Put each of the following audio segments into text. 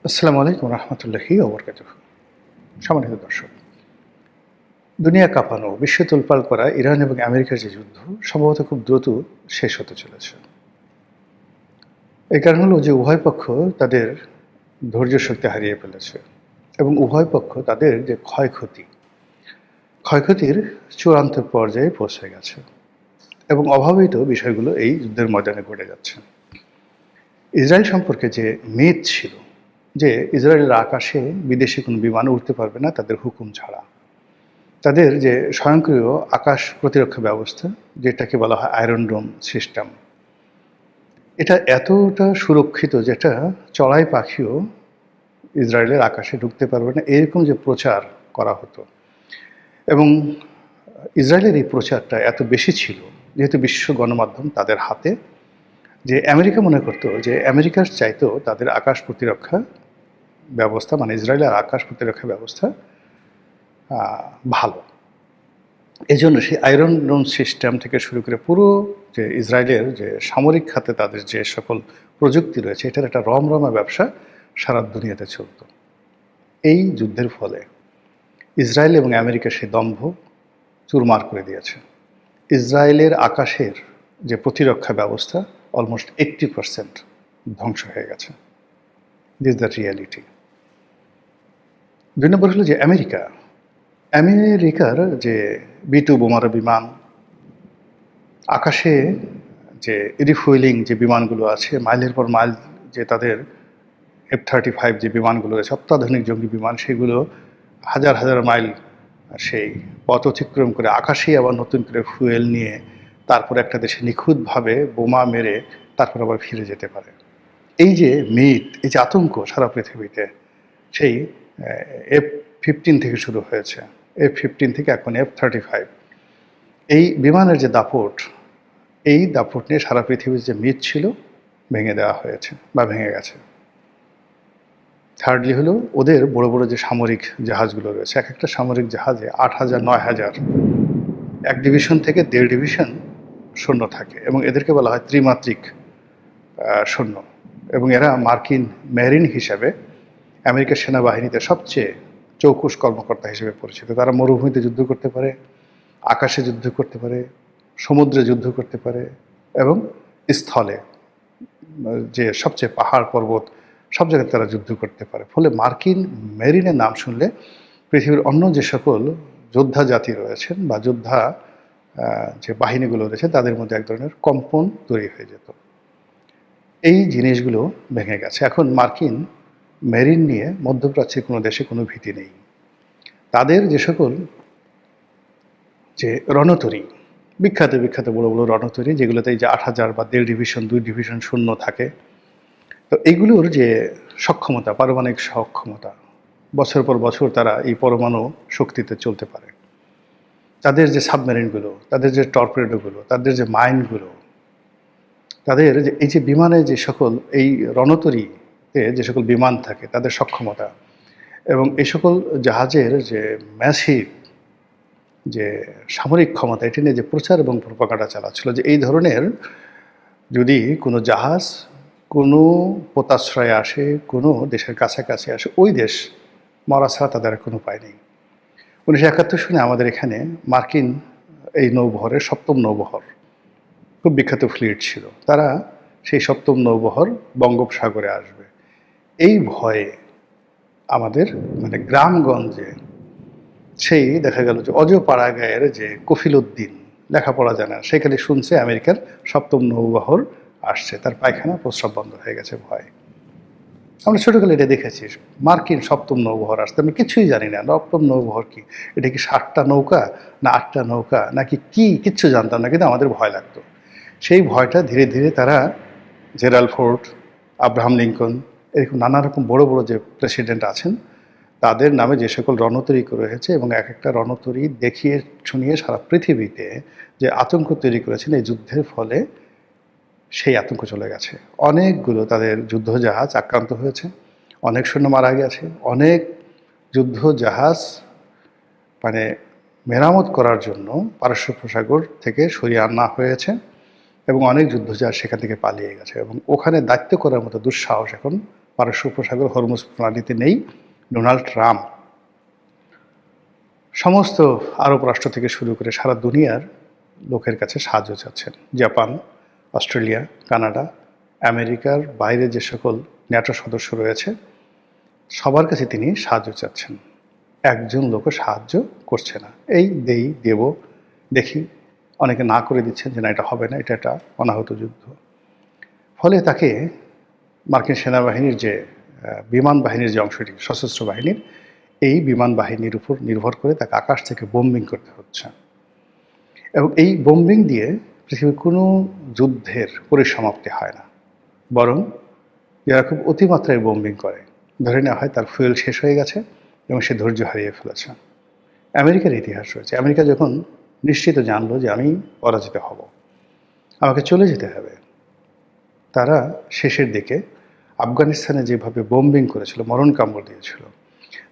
আসসালামু আলাইকুম রহমতুল্লাহি ওবরকাতুহ। সম্মানিত দর্শক, দুনিয়া কাঁপানো, বিশ্ব তোলপাড় করা ইরান এবং আমেরিকার যে যুদ্ধ সম্ভবত খুব দ্রুত শেষ হতে চলেছে। এই কারণ হলো যে উভয় পক্ষ তাদের ধৈর্য শক্তি হারিয়ে ফেলেছে এবং উভয় পক্ষ তাদের যে ক্ষয়ক্ষতির চূড়ান্ত পর্যায়ে পৌঁছে গেছে এবং অভাবিত বিষয়গুলো এই যুদ্ধের ময়দানে ঘটে যাচ্ছে। ইসরায়েল সম্পর্কে যে মিথ ছিল যে ইসরায়েলের আকাশে বিদেশি কোনো বিমান উঠতে পারবে না তাদের হুকুম ছাড়া, তাদের যে স্বয়ংক্রিয় আকাশ প্রতিরক্ষা ব্যবস্থা যেটাকে বলা হয় আয়রন ডোম সিস্টেম, এটা এতটা সুরক্ষিত যেটা চড়াই পাখিও ইসরায়েলের আকাশে ঢুকতে পারবে না, এরকম যে প্রচার করা হতো। এবং ইসরায়েলের এই প্রচারটা এত বেশি ছিল যেহেতু বিশ্ব গণমাধ্যম তাদের হাতে, যে আমেরিকা মনে করতো যে আমেরিকার চাইতেও তাদের আকাশ প্রতিরক্ষা ব্যবস্থা মানে ইসরায়েলের আকাশ প্রতিরক্ষা ব্যবস্থা ভালো। এই জন্য সেই আয়রন ডোম সিস্টেম থেকে শুরু করে পুরো যে ইসরায়েলের যে সামরিক খাতে তাদের যে সকল প্রযুক্তি রয়েছে এটার একটা রমরমা ব্যবসা সারা দুনিয়াতে চলত। এই যুদ্ধের ফলে ইসরায়েল এবং আমেরিকা সেই দম্ভ চুরমার করে দিয়েছে। ইসরায়েলের আকাশের যে প্রতিরক্ষা ব্যবস্থা অলমোস্ট 80% ধ্বংস হয়ে গেছে। This the reality. 2 নম্বর হলো যে আমেরিকার যে B-2 বোমারু বিমান, আকাশে যে রিফুয়েলিং যে বিমানগুলো আছে, মাইলের পর মাইল যে তাদের F-35 যে বিমানগুলো রয়েছে অত্যাধুনিক জঙ্গি বিমান, সেগুলো হাজার হাজার মাইল সেই পথ অতিক্রম করে আকাশেই আবার নতুন করে ফুয়েল নিয়ে তারপর একটা দেশে নিখুঁতভাবে বোমা মেরে তারপর আবার ফিরে যেতে পারে। এই যে মিথ, এই যে আতঙ্ক সারা পৃথিবীতে, সেই F-15 থেকে শুরু হয়েছে, F-15 থেকে এখন F-35, এই বিমানের যে দাপট, এই দাপট নিয়ে সারা পৃথিবীর যে মিথ ছিল ভেঙে দেওয়া হয়েছে বা ভেঙে গেছে। থার্ডলি হলো ওদের বড় বড় যে সামরিক জাহাজগুলো রয়েছে, এক একটা সামরিক জাহাজে 8,000 9,000 এক ডিভিশন থেকে 1.5 ডিভিশন সৈন্য থাকে এবং এদেরকে বলা হয় ত্রিমাত্রিক সৈন্য। এবং এরা মার্কিন মেরিন হিসাবে আমেরিকার সেনাবাহিনীতে সবচেয়ে চৌকুশ কর্মকর্তা হিসেবে পরিচিত। তারা মরুভূমিতে যুদ্ধ করতে পারে, আকাশে যুদ্ধ করতে পারে, সমুদ্রে যুদ্ধ করতে পারে এবং স্থলে যে সবচেয়ে পাহাড় পর্বত সব জায়গায় তারা যুদ্ধ করতে পারে। ফলে মার্কিন মেরিনের নাম শুনলে পৃথিবীর অন্য যে সকল যোদ্ধা জাতি রয়েছেন বা যোদ্ধা যে বাহিনীগুলো রয়েছে তাদের মধ্যে এক ধরনের কম্পন তৈরি হয়ে যেত। এই জিনিসগুলো ভেঙে গেছে। এখন মার্কিন মেরিন নিয়ে মধ্যপ্রাচ্যের কোনো দেশে কোনো ভীতি নেই। তাদের যে সকল যে রণতরী, বিখ্যাত বিখ্যাত বড় বড় রণতরী, যেগুলোতে এই যে 8,000 বা 1.5 ডিভিশন 2 ডিভিশন সৈন্য থাকে, তো এইগুলোর যে সক্ষমতা, পারমাণবিক সক্ষমতা, বছর পর বছর তারা এই পরমাণু শক্তিতে চলতে পারে। তাদের যে সাবমেরিনগুলো, তাদের যে টর্পেডোগুলো, তাদের যে মাইনগুলো, তাদের যে এই যে বিমানে যে সকল এই রণতরীতে যে সকল বিমান থাকে তাদের সক্ষমতা এবং এই সকল জাহাজের যে ম্যাসিভ যে সামরিক ক্ষমতা, এটি নিয়ে যে প্রচার এবং প্রপাগান্ডা চালাচ্ছিল যে এই ধরনের যদি কোনো জাহাজ কোনো পোতাশ্রয়ে আসে, কোনো দেশের কাছাকাছি আসে, ওই দেশ মরা ছাড়া তাদের কোনো উপায় নেই। 1971 সনে আমাদের এখানে মার্কিন এই নৌবহরের 7ম নৌবহর, খুব বিখ্যাত ফ্লিট ছিল, তারা সেই 7ম নৌবহর বঙ্গোপসাগরে আসবে এই ভয়ে আমাদের মানে গ্রামগঞ্জে সেই দেখা গেল যে অজপাড়া গায়ের যে কফিল উদ্দিন লেখাপড়া জানে না, সেখানে শুনছে আমেরিকার 7ম নৌবহর আসছে, তার পায়খানা প্রস্রাব বন্ধ হয়ে গেছে ভয়। আমরা ছোটোকালে এটা দেখেছি, মার্কিন 7ম নৌবহর আসতে, আমি কিছুই জানি না 7ম নৌবহর কি, এটা কি 7টা নৌকা না 8টা নৌকা নাকি কি, কিচ্ছু জানতাম না, কিন্তু আমাদের ভয় লাগতো। সেই ভয়টা ধীরে ধীরে তারা জেরাল্ড ফোর্ড, আব্রাহাম লিঙ্কন, এরকম নানা রকম বড় বড় যে প্রেসিডেন্ট আছেন তাদের নামে যে সকল রণতরী রয়েছে এবং এক একটা রণতরী দেখিয়ে শুনিয়ে সারা পৃথিবীতে যে আতঙ্ক তৈরি করেছেন এই যুদ্ধের ফলে, সেই আতঙ্ক চলে গেছে। অনেকগুলো তাদের যুদ্ধজাহাজ আক্রান্ত হয়েছে, অনেক সৈন্য মারা গেছে, অনেক যুদ্ধজাহাজ মানে মেরামত করার জন্য পারস্য উপসাগর থেকে সরিয়ে আনা হয়েছে এবং অনেক যুদ্ধজাহাজ সেখান থেকে পালিয়ে গেছে এবং ওখানে দায়িত্ব করার মতো দুঃসাহস এখন পারস্য উপসাগর হরমুজ প্রণালীতে নেই। ডোনাল্ড ট্রাম্প সমস্ত আরব রাষ্ট্র থেকে শুরু করে সারা দুনিয়ার লোকের কাছে সাহায্য চাচ্ছেন। জাপান, অস্ট্রেলিয়া, কানাডা, আমেরিকার বাইরে যে সকল ন্যাটো সদস্য রয়েছে সবার কাছে তিনি সাহায্য চাচ্ছেন। একজন লোকও সাহায্য করছে না। এই দেব দেখি, অনেকে না করে দিচ্ছেন যে না, এটা হবে না, এটা একটা অনাহত যুদ্ধ। ফলে তাকে মার্কিন সেনাবাহিনীর যে বিমান বাহিনীর যে অংশটি, সশস্ত্র বাহিনীর, এই বিমান বাহিনীর উপর নির্ভর করে তাকে আকাশ থেকে বোম্বিং করতে হচ্ছে। এবং এই বোম্বিং দিয়ে পৃথিবীর কোনো যুদ্ধের পরিসমাপ্তি হয় না, বরং যারা খুব অতিমাত্রায় বোম্বিং করে ধরে নেওয়া হয় তার ফুয়েল শেষ হয়ে গেছে এবং সে ধৈর্য হারিয়ে ফেলেছে। আমেরিকার ইতিহাস রয়েছে। আমেরিকা যখন নিশ্চিত জানলো যে আমি পরাজিত হব, আমাকে চলে যেতে হবে, তারা শেষের দিকে আফগানিস্তানে যেভাবে বোম্বিং করেছিল, মরণ কামড় দিয়েছিল,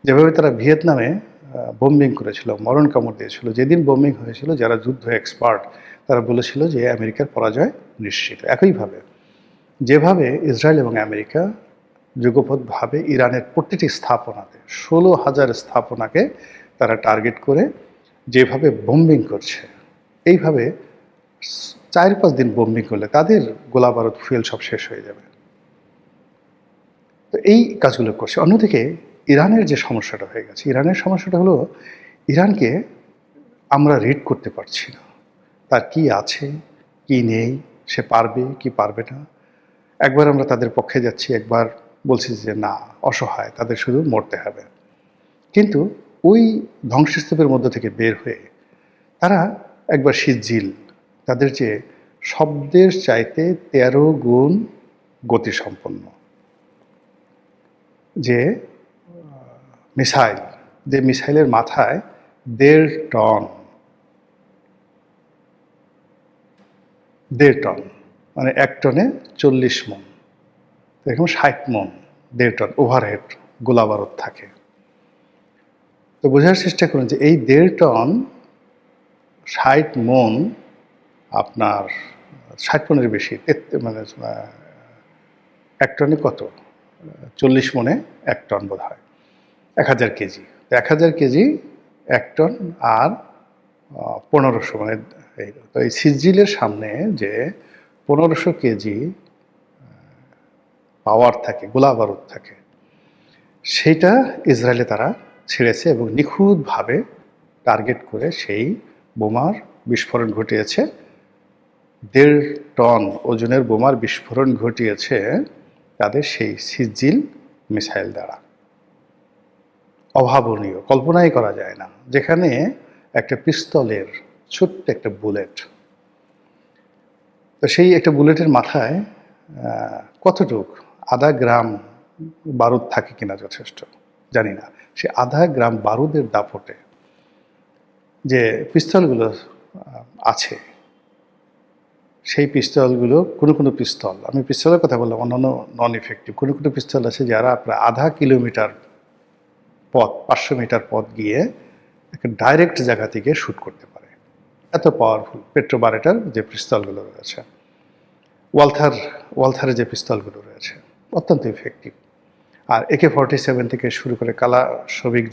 যেভাবে তারা ভিয়েতনামে বোম্বিং করেছিল, মরণ কামড় দিয়েছিল, যেদিন বোম্বিং হয়েছিল যারা যুদ্ধ এক্সপার্ট তারা বলেছিল যে আমেরিকার পরাজয় নিশ্চিত। একইভাবে যেভাবে ইসরায়েল এবং আমেরিকা যুগপৎভাবে ইরানের প্রতিটি স্থাপনাতে 16,000 স্থাপনাকে তারা টার্গেট করে যেভাবে বোম্বিং করছে, এইভাবে 4-5 দিন বোম্বিং করলে তাদের গোলা বারুদ ফুয়েল সব শেষ হয়ে যাবে। তো এই কাজগুলো করছে। অন্যদিকে ইরানের যে সমস্যাটা হয়ে গেছে, ইরানের সমস্যাটা হলো ইরানকে আমরা রিড করতে পারছি না, তার কি আছে কি নেই, সে পারবে কি পারবে না। একবার আমরা তাদের পক্ষে যাচ্ছি, একবার বলছি যে না, অসহায়, তাদের শুধু মরতে হবে। কিন্তু ওই ধ্বংসস্তূপের মধ্য থেকে বের হয়ে তারা একবার সিজিল, তাদের যে শব্দের চাইতে 13 গুণ গতিসম্পন্ন যে মিসাইল, যে মিসাইলের মাথায় 1.5 টন, 1.5 টন মানে 1 টনে 40 মণ, এরকম 60 মণ, 1.5 টন ওভারহেড গোলা বারুদ থাকে। তো বোঝার চেষ্টা করুন যে এই 1.5 টন 60 মণ, আপনার 60 মণের বেশি, মানে 1 টনে কত, 40 মণে 1 টন বোধ হয়, 1000 কেজি। 1000 কেজি 1 টন আর 1500, মানে তো এই সিজিলের সামনে যে 1500 কেজি পাওয়ার থাকে, গোলা বারুদ থাকে, সেটা ইসরায়েলে তারা ছেড়েছে এবং নিখুঁতভাবে টার্গেট করে সেই বোমার বিস্ফোরণ ঘটিয়েছে। 1.5 টন ওজনের বোমার বিস্ফোরণ ঘটিয়েছে তাদের সেই সিজিল মিসাইল দ্বারা। অভাবনীয়, কল্পনাই করা যায় না। যেখানে একটা পিস্তলের ছোট্ট একটা বুলেট, তো সেই একটা বুলেটের মাথায় কতটুক, আধা গ্রাম বারুদ থাকে কিনা যথেষ্ট জানি না, সে আধা গ্রাম বারুদের দাপটে যে পিস্তলগুলো আছে, সেই পিস্তলগুলো কোনো পিস্তল, আমি পিস্তলের কথা বললাম, অন্যান্য নন ইফেক্টিভ, কোনো পিস্তল আছে যারা প্রায় আধা কিলোমিটার পথ, 500 মিটার পথ গিয়ে একটা ডাইরেক্ট জায়গা থেকে শ্যুট করতে পারে, এত পাওয়ারফুল। পেট্রোবারেটার যে পিস্তলগুলো রয়েছে, ওয়ালথারের যে পিস্তলগুলো রয়েছে, অত্যন্ত ইফেক্টিভ। আর AK-47 থেকে শুরু করে কালাশবিক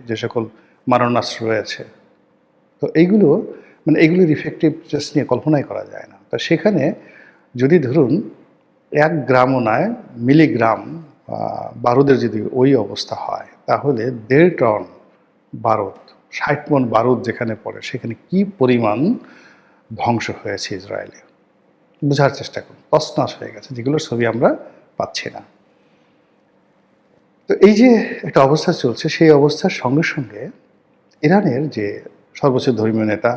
যে সকল মারণাস্ত্র রয়েছে, তো এইগুলো মানে এইগুলির ইফেক্টিভনেস নিয়ে কল্পনাই করা যায় না। তো সেখানে যদি ধরুন 1 গ্রামও নয়, মিলিগ্রাম বারুদের যদি ওই অবস্থা হয়, তাহলে 1.5 টন বারুদ, 60 মণ বারুদ যেখানে পড়ে, সেখানে কি পরিমাণ ধ্বংস হয়েছে ইসরায়েলে বোঝার চেষ্টা করুন। তছনছ হয়ে গেছে, যেগুলোর ছবি আমরা পাচ্ছি না। তো এই যে একটা অবস্থা চলছে, সেই অবস্থার সঙ্গে সঙ্গে ইরানের যে সর্বোচ্চ ধর্মীয় নেতা,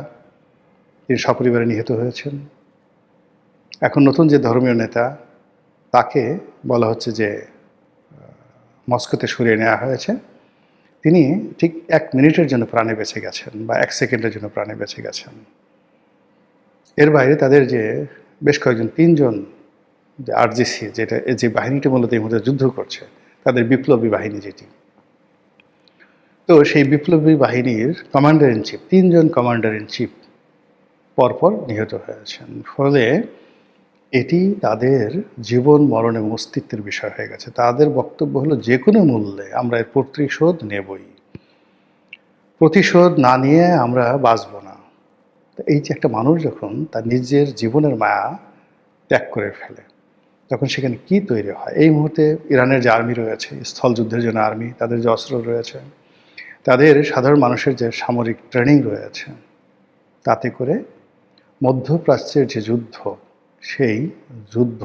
তিনি সপরিবারে নিহত হয়েছেন। এখন নতুন যে ধর্মীয় নেতা, তাকে বলা হচ্ছে যে মস্কোতে সরিয়ে নেওয়া হয়েছে। তিনি ঠিক 1 মিনিটের জন্য প্রাণে বেঁচে গেছেন, বা 1 সেকেন্ডের জন্য প্রাণে বেঁচে গেছেন। এর বাইরে তাদের যে বেশ কয়েকজন, 3 জন যে RGC, যেটা যে বাহিনীটি মূলত এই মুহূর্তে যুদ্ধ করছে, তাদের বিপ্লবী বাহিনী যেটি, তো সেই বিপ্লবী বাহিনীর কমান্ডার ইন চিফ, 3 জন কমান্ডার ইন চিফ পরপর নিহত হয়েছেন। ফলে এটি তাদের জীবন মরণ এবং অস্তিত্বের বিষয় হয়ে গেছে। তাদের বক্তব্য হলো যে কোনো মূল্যে আমরা এর প্রতিশোধ নেবই, প্রতিশোধ না নিয়ে আমরা বাঁচব না। তো এই যে একটা মানুষ যখন তার নিজের জীবনের মায়া ত্যাগ করে ফেলে, তখন সেখানে কি তৈরি হয়? এই মুহূর্তে ইরানের যে আর্মি রয়েছে, স্থলযুদ্ধের জন্য আর্মি, তাদের যে অস্ত্র রয়েছে, তাদের সাধারণ মানুষের যে সামরিক ট্রেনিং রয়েছে, তাতে করে মধ্যপ্রাচ্যের যে যুদ্ধ, সেই যুদ্ধ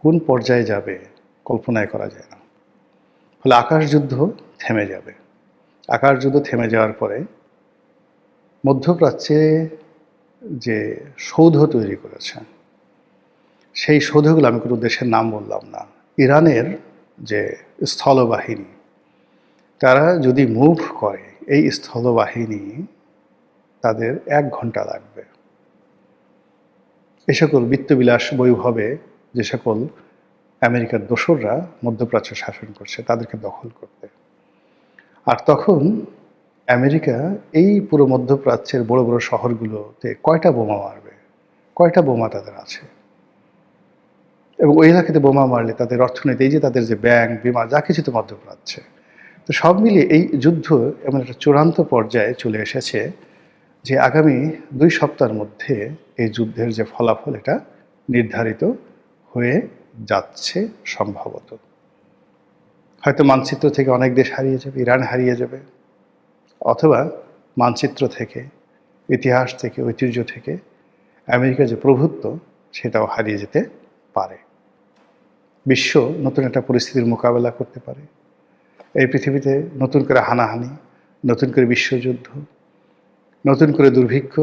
কোন পর্যায়ে যাবে কল্পনাই করা যায় না। ফলে আকাশ যুদ্ধ থেমে যাবে। আকাশ যুদ্ধ থেমে যাওয়ার পরে মধ্যপ্রাচ্যে যে সৌধ তৈরি করেছে, সেই সৌধগুলো, আমি কোনো দেশের নাম বললাম না, ইরানের যে স্থলবাহিনী, তারা যদি মুভ করে, এই স্থলবাহিনী তাদের 1 ঘন্টা লাগবে এ সকল বিত্তবিলাস বৈভবে যে সকল আমেরিকার দোসররা মধ্যপ্রাচ্য শাসন করছে তাদেরকে দখল করতে। আর তখন আমেরিকা এই পুরো মধ্যপ্রাচ্যের বড় বড় শহরগুলোতে কয়টা বোমা মারবে? কয়টা বোমা তাদের আছে? এবং ওই এলাকাতে বোমা মারলে তাদের অর্থনীতি, এই যে তাদের যে ব্যাংক, বিমা, যা কিছু তো মধ্যপ্রাচ্যে। তো সব মিলিয়ে এই যুদ্ধ এমন একটা চূড়ান্ত পর্যায়ে চলে এসেছে যে আগামী 2 সপ্তাহের মধ্যে এই যুদ্ধের যে ফলাফল, এটা নির্ধারিত হয়ে যাচ্ছে সম্ভবত। হয়তো মানচিত্র থেকে অনেক দেশ হারিয়ে যাবে, ইরান হারিয়ে যাবে, অথবা মানচিত্র থেকে, ইতিহাস থেকে, ঐতিহ্য থেকে আমেরিকার যে প্রভুত্ব, সেটাও হারিয়ে যেতে পারে। বিশ্ব নতুন একটা পরিস্থিতির মোকাবেলা করতে পারে। এই পৃথিবীতে নতুন করে হানাহানি, নতুন করে বিশ্বযুদ্ধ, নতুন করে দুর্ভিক্ষ,